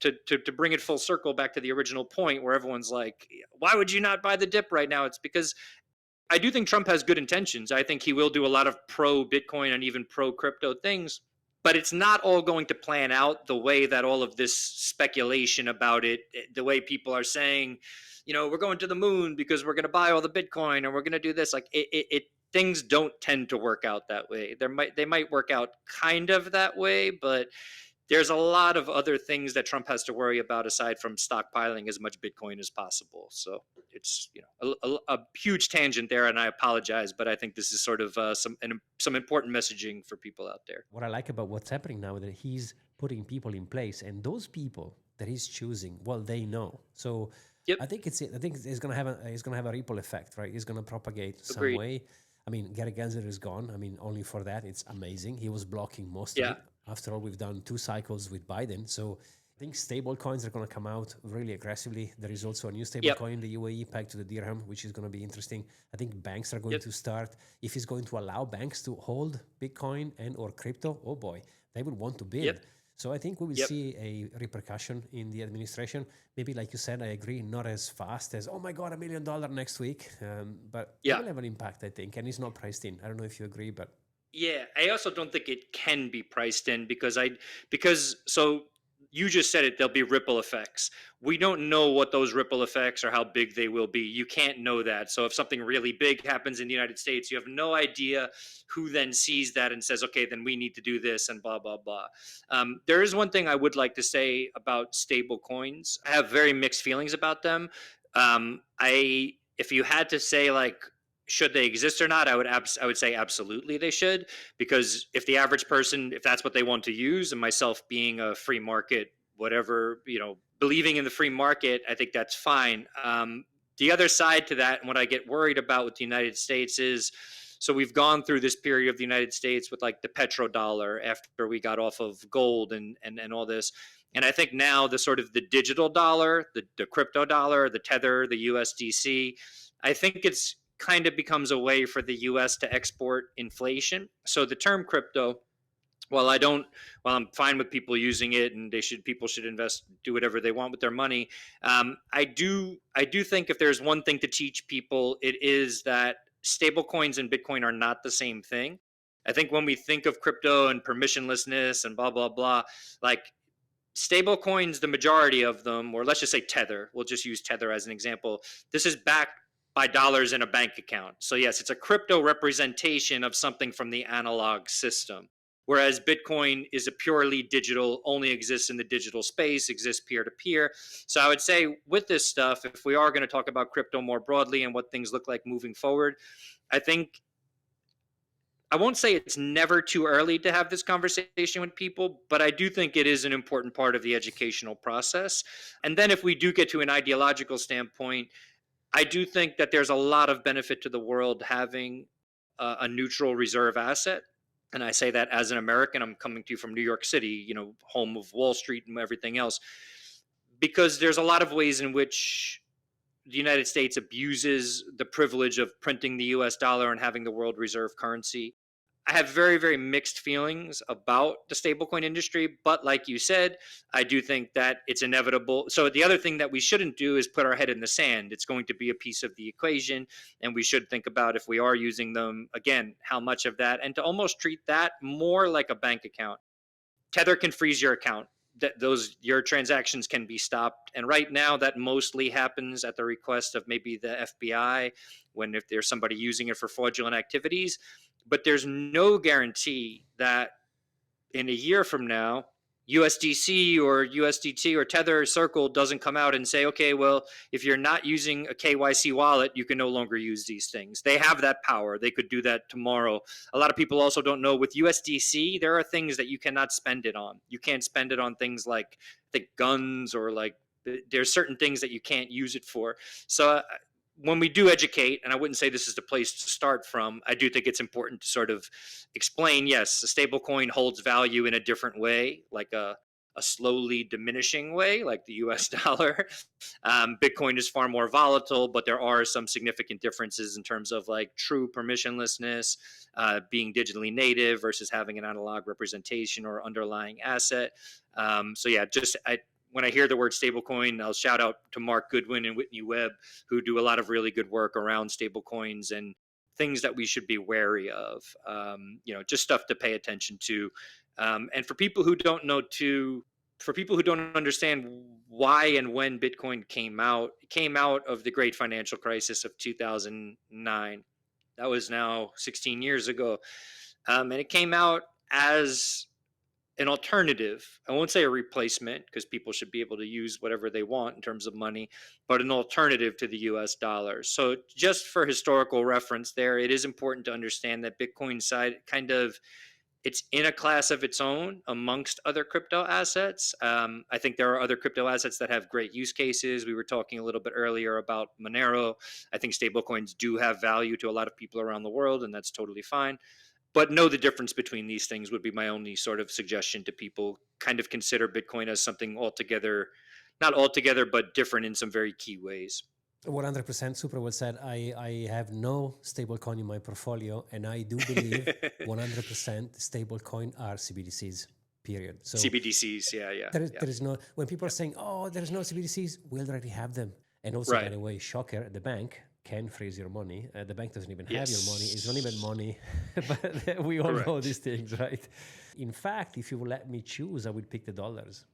to bring it full circle back to the original point where everyone's like, why would you not buy the dip right now? It's because I do think Trump has good intentions. I think he will do a lot of pro Bitcoin and even pro crypto things, but it's not all going to plan out the way that all of this speculation about it, the way people are saying, we're going to the moon because we're going to buy all the Bitcoin and we're going to do this. Like, things don't tend to work out that way. They might work out kind of that way, but there's a lot of other things that Trump has to worry about aside from stockpiling as much Bitcoin as possible. So it's a huge tangent there, and I apologize, but I think this is sort of some important messaging for people out there. What I like about what's happening now is that he's putting people in place, and those people that he's choosing, well, they know. So Yep. I think it's going to have a ripple effect, right? It's going to propagate some Agreed. way. I mean, Gary Gensler is gone. I mean, only for that, it's amazing. He was blocking most of Yeah. it. After all, we've done 2 cycles with Biden. So I think stable coins are going to come out really aggressively. There is also a new stable Yep. coin in the UAE pegged to the dirham, which is going to be interesting. I think banks are going Yep. to start. If he's going to allow banks to hold Bitcoin and or crypto, oh boy, they would want to bid. Yep. So I think we will Yep. see a repercussion in the administration. Maybe, like you said, I agree, not as fast as, oh my God, $1 million next week. But Yeah. it will have an impact, I think. And it's not priced in. I don't know if you agree, but Yeah, I also don't think it can be priced in because so you just said it, there'll be ripple effects. We don't know what those ripple effects or how big they will be. You can't know that. So if something really big happens in the United States, you have no idea who then sees that and says, okay, then we need to do this and blah, blah, blah. There is one thing I would like to say about stable coins. I have very mixed feelings about them. If you had to say, like, should they exist or not, I would say absolutely they should, because if the average person, if that's what they want to use, and myself being a free market, whatever, believing in the free market, I think that's fine. The other side to that, and what I get worried about with the United States is, so we've gone through this period of the United States with, like, the petrodollar after we got off of gold and all this. And I think now the sort of the digital dollar, the crypto dollar, the Tether, the USDC, I think it's kind of becomes a way for the US to export inflation. So the term crypto, while I'm fine with people using it, and people should invest, do whatever they want with their money. I do think if there's one thing to teach people, it is that stable coins and Bitcoin are not the same thing. I think when we think of crypto and permissionlessness and blah, blah, blah, like, stable coins, the majority of them, or let's just say Tether, we'll just use Tether as an example. This is backed by dollars in a bank account. So yes, it's a crypto representation of something from the analog system. whereas Bitcoin is a purely digital, only exists in the digital space, exists peer-to-peer. So I would say with this stuff, if we are going to talk about crypto more broadly and what things look like moving forward, I think I won't say it's never too early to have this conversation with people, but I do think it is an important part of the educational process. And then if we do get to an ideological standpoint, I do think that there's a lot of benefit to the world having a neutral reserve asset. And I say that as an American. I'm coming to you from New York City, home of Wall Street and everything else, because there's a lot of ways in which the United States abuses the privilege of printing the US dollar and having the world reserve currency. I have very, very mixed feelings about the stablecoin industry, but like you said, I do think that it's inevitable. So the other thing that we shouldn't do is put our head in the sand. It's going to be a piece of the equation, and we should think about, if we are using them, again, how much of that, and to almost treat that more like a bank account. Tether can freeze your account. Your transactions can be stopped, and right now that mostly happens at the request of maybe the FBI, if there's somebody using it for fraudulent activities. But there's no guarantee that in a year from now, USDC or USDT or Tether or Circle doesn't come out and say, okay, well, if you're not using a KYC wallet, you can no longer use these things. They have that power. They could do that tomorrow. A lot of people also don't know with USDC, there are things that you cannot spend it on. You can't spend it on things like, I think, guns, or like there's certain things that you can't use it for. So when we do educate, and I wouldn't say this is the place to start from, I do think it's important to sort of explain, yes, a stable coin holds value in a different way, like a slowly diminishing way, like the US dollar. Bitcoin is far more volatile, but there are some significant differences in terms of like true permissionlessness, being digitally native versus having an analog representation or underlying asset. So yeah, when I hear the word stablecoin, I'll shout out to Mark Goodwin and Whitney Webb, who do a lot of really good work around stablecoins and things that we should be wary of. Just stuff to pay attention to. And for people who don't know, for people who don't understand why and when Bitcoin came out, it came out of the great financial crisis of 2009. That was now 16 years ago. And it came out as an alternative. I won't say a replacement, because people should be able to use whatever they want in terms of money, but an alternative to the US dollar. So just for historical reference there, it is important to understand that Bitcoin side it's in a class of its own amongst other crypto assets. I think there are other crypto assets that have great use cases. We were talking a little bit earlier about Monero. I think stablecoins do have value to a lot of people around the world, and that's totally fine. But know the difference between these things would be my only sort of suggestion to people. Kind of consider Bitcoin as something not altogether, but different in some very key ways. 100% super well said. I have no stablecoin in my portfolio, and I do believe 100% stablecoin are CBDCs, period. So CBDCs, yeah. There is no, when people are saying, oh, there's no CBDCs, we already have them. And also, by the way, shocker, the bank can freeze your money. The bank doesn't even have your money. It's not even money. But we all know these things, right? In fact, if you would let me choose, I would pick the dollars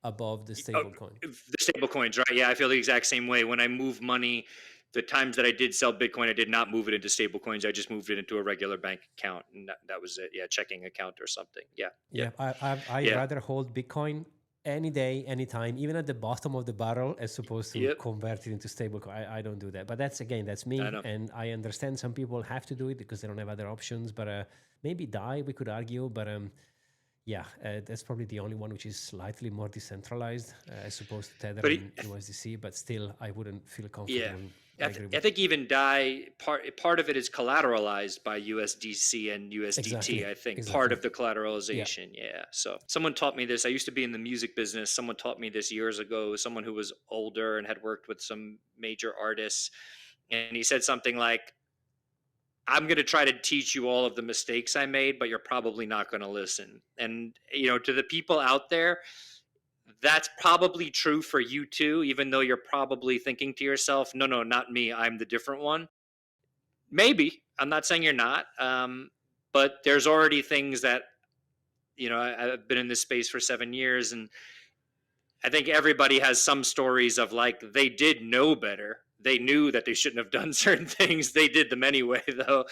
above the stable coin. The stable coins, right? Yeah, I feel the exact same way. When I move money, the times that I did sell Bitcoin, I did not move it into stable coins. I just moved it into a regular bank account, and that was it. Yeah, checking account or something. Yeah. I'd rather hold Bitcoin any day, anytime, even at the bottom of the barrel, as opposed to convert it into stablecoin. I don't do that. But that's me. And I understand some people have to do it because they don't have other options. But maybe DAI, we could argue. But that's probably the only one which is slightly more decentralized as opposed to Tether and USDC. But still, I wouldn't feel comfortable. I think even DAI, part of it is collateralized by USDC and USDT. Exactly. Part of the collateralization. Yeah. So someone taught me this. I used to be in the music business. Someone taught me this years ago. Someone who was older and had worked with some major artists. And he said something like, I'm going to try to teach you all of the mistakes I made, but you're probably not going to listen. And, to the people out there, that's probably true for you too, even though you're probably thinking to yourself, no, not me. I'm the different one. Maybe. I'm not saying you're not. But there's already things that, I've been in this space for 7 years, and I think everybody has some stories of like, they did know better, they knew that they shouldn't have done certain things. They did them anyway, though.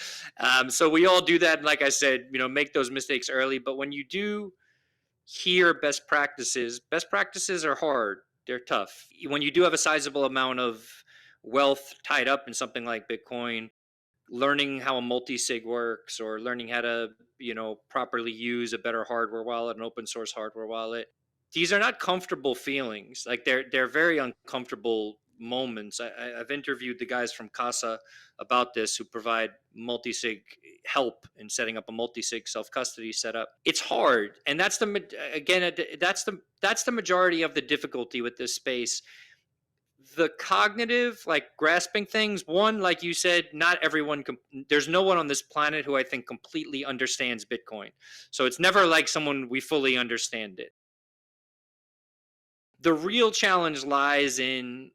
So we all do that. And like I said, make those mistakes early. But when you do hear best practices are hard. They're tough. When you do have a sizable amount of wealth tied up in something like Bitcoin, learning how a multi-sig works or learning how to properly use a better hardware wallet, an open source hardware wallet, these are not comfortable feelings. Like they're very uncomfortable moments. I've interviewed the guys from Casa about this, who provide multi-sig help in setting up a multi-sig self-custody setup. It's hard, and that's the majority of the difficulty with this space. The cognitive, like grasping things, one, like you said, not everyone there's no one on this planet who I think completely understands Bitcoin, so it's never like someone we fully understand it. The real challenge lies in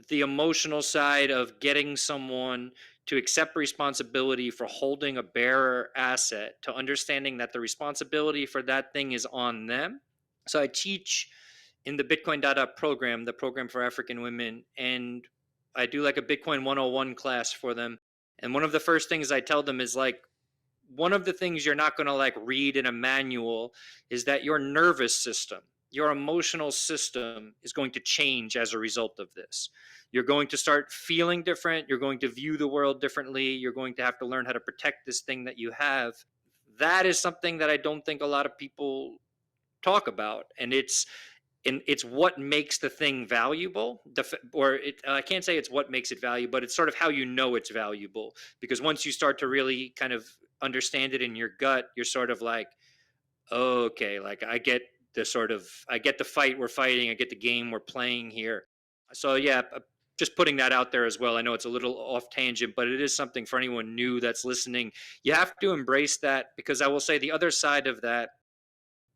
the emotional side of getting someone to accept responsibility for holding a bearer asset, to understanding that the responsibility for that thing is on them. So I teach in the Bitcoin Dada program, the program for African women, and I do like a Bitcoin 101 class for them. And one of the first things I tell them is like, one of the things you're not going to like read in a manual is that your nervous system, your emotional system is going to change as a result of this. You're going to start feeling different. You're going to view the world differently. You're going to have to learn how to protect this thing that you have. That is something that I don't think a lot of people talk about. And it's what makes the thing valuable, I can't say it's what makes it valuable, but it's sort of how you know it's valuable. Because once you start to really kind of understand it in your gut, you're sort of like, oh, okay, like I get the fight we're fighting, I get the game we're playing here. So yeah, just putting that out there as well. I know it's a little off tangent, but it is something for anyone new that's listening. You have to embrace that, because I will say the other side of that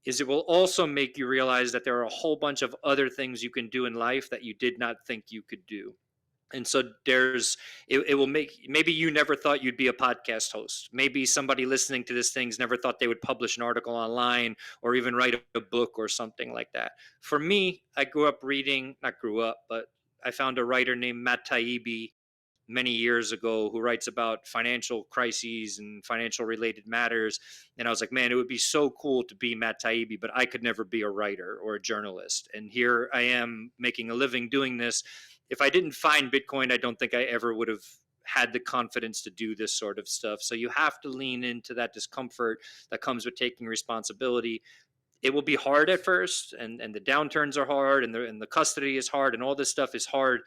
is it will also make you realize that there are a whole bunch of other things you can do in life that you did not think you could do. And so it will make, maybe you never thought you'd be a podcast host. Maybe somebody listening to this thing's never thought they would publish an article online or even write a book or something like that. For me, I grew up reading, not grew up, but I found a writer named Matt Taibbi many years ago who writes about financial crises and financial related matters. And I was like, man, it would be so cool to be Matt Taibbi, but I could never be a writer or a journalist. And here I am making a living doing this. If I didn't find Bitcoin, I don't think I ever would have had the confidence to do this sort of stuff. So you have to lean into that discomfort that comes with taking responsibility. It will be hard at first, and the downturns are hard, and the custody is hard, and all this stuff is hard.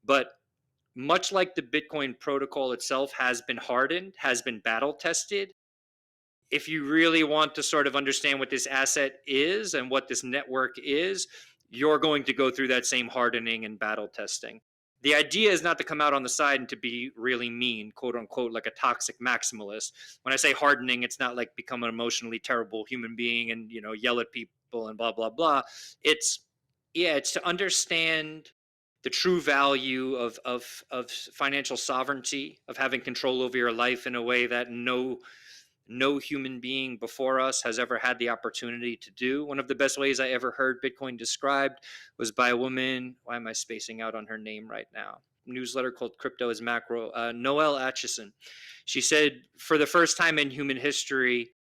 But much like the Bitcoin protocol itself has been hardened, has been battle tested, if you really want to sort of understand what this asset is and what this network is, you're going to go through that same hardening and battle testing. The idea is not to come out on the side and to be really mean, quote unquote, like a toxic maximalist. When I say hardening, it's not like become an emotionally terrible human being and, yell at people and blah, blah, blah. It's to understand the true value of financial sovereignty, of having control over your life in a way that no human being before us has ever had the opportunity to do. One of the best ways I ever heard Bitcoin described was by a woman. Why am I spacing out on her name right now? Newsletter called Crypto is Macro, Noelle Atchison. She said, for the first time in human history,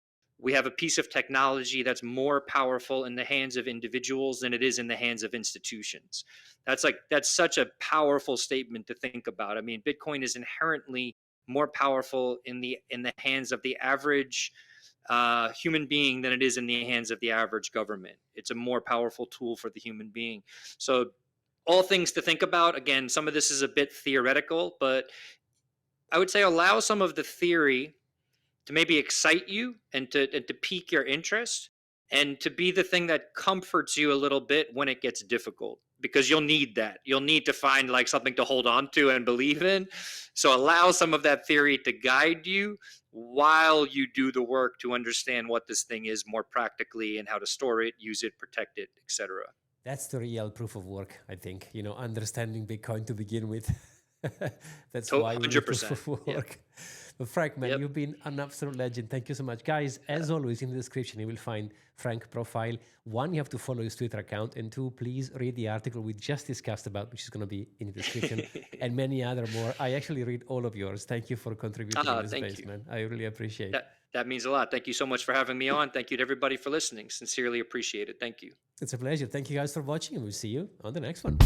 we have a piece of technology that's more powerful in the hands of individuals than it is in the hands of institutions. That's such a powerful statement to think about. I mean, Bitcoin is inherently more powerful in the hands of the average human being than it is in the hands of the average government. It's a more powerful tool for the human being. So all things to think about. Again, some of this is a bit theoretical, but I would say allow some of the theory to maybe excite you and to pique your interest, and to be the thing that comforts you a little bit when it gets difficult, because you'll need that. You'll need to find like something to hold on to and believe in. So allow some of that theory to guide you while you do the work to understand what this thing is more practically and how to store it, use it, protect it, etc. That's the real proof of work, I think, understanding Bitcoin to begin with. That's why we need to 100%. work. Yeah. But Frank, man, Yep. you've been an absolute legend. Thank you so much. Guys, as always, in the description, you will find Frank profile. One, you have to follow his Twitter account. And two, please read the article we just discussed about, which is going to be in the description, and many other more. I actually read all of yours. Thank you for contributing in this Thank space, you. man. I really appreciate it. That means a lot. Thank you so much for having me on. Thank you to everybody for listening. Sincerely appreciate it. Thank you. It's a pleasure. Thank you guys for watching, and we'll see you on the next one.